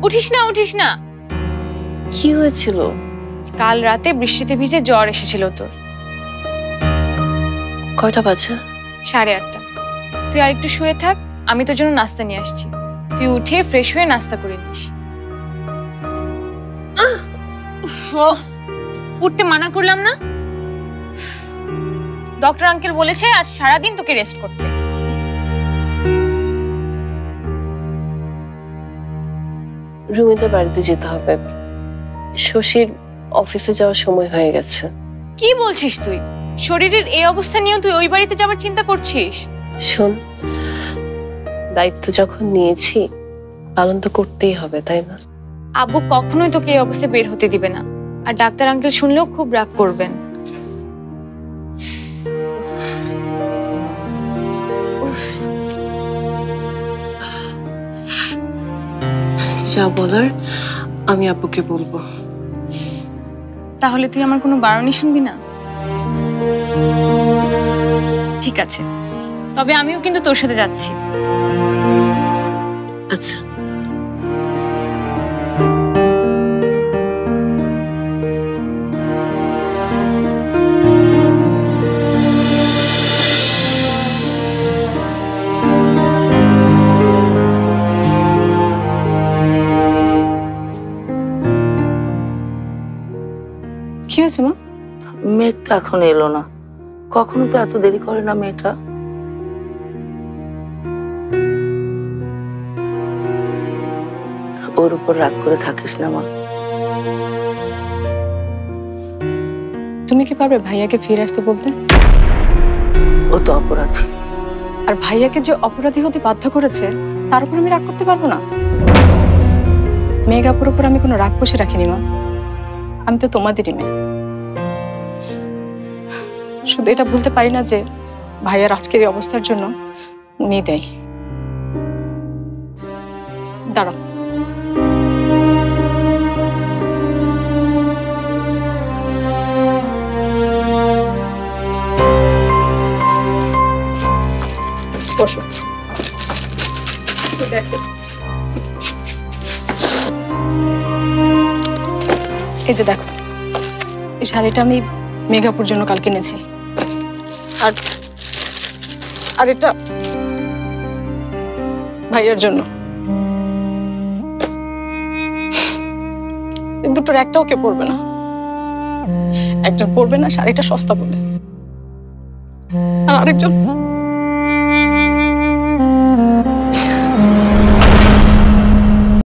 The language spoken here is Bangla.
উঠিস না উঠিস না। কি হয়েছিল? কাল রাতে বৃষ্টিতে ভিজে জ্বর এসেছিল তোর। কয়টা বাজে? 8:30। তুই আর একটু শুয়ে থাক, আমি তোর জন্য নাস্তা নিয়ে আসছি। তুই উঠে ফ্রেশ হয়ে নাস্তা করে নিস। উঠতে মানা করলাম না? ডক্টর আঙ্কেল বলেছে আজ সারাদিন তোকে রেস্ট করতে। রুমিদের বাড়িতে যেতে হবে, শশীর অফিসে যাওয়ার সময় হয়ে গেছে। কি বলছিস তুই? শরীরের এই অবস্থা নিয়েও তুই ওই বাড়িতে যাবার চিন্তা করছিস? শোন, দায়িত্ব যখন নিয়েছি পালন তো করতেই হবে, তাই না? আব্বু কখনোই তোকে এই অবস্থায় বের হতে দিবে না, আর ডাক্তার আঙ্কেল শুনলেও খুব রাগ করবেন। যা বলার আমি আব্বুকে বলবো। তাহলে তুই আমার কোনো বারণই শুনবি না? ঠিক আছে, তবে আমিও কিন্তু তোর সাথে যাচ্ছি। আচ্ছা। কি হয়েছে মা? মেয়েটা এখন এলো না, কখনো তো এত দেরি করে না মেয়েটা। ওর উপর রাগ করে থাকিস না মা। তুমি কি পারবে ভাইয়াকে ফিরে আসতে বলতে? ও তো অপরাধী। আর ভাইয়াকে যে অপরাধী হতে বাধ্য করেছে তার উপর আমি রাগ করতে পারবো না। মেঘাপুর উপর আমি কোনো রাগ পুষে রাখিনি মা, আমি তো তোমাদেরই মেয়ে। শুধু এটা বলতে পারি না যে ভাইয়ার আজকের এই অবস্থার জন্য উনি দেয়। দাঁড়াও, বসো। দেখো, এই যে দেখো, এই শাড়িটা আমি মেঘাপুর জন্য কাল কিনেছি, আর এটা ভাইয়ার জন্য। দুটোর একটাও কে পরবে না। একজন পরবে না শাড়িটা সস্তা বলে, আর আরেকজন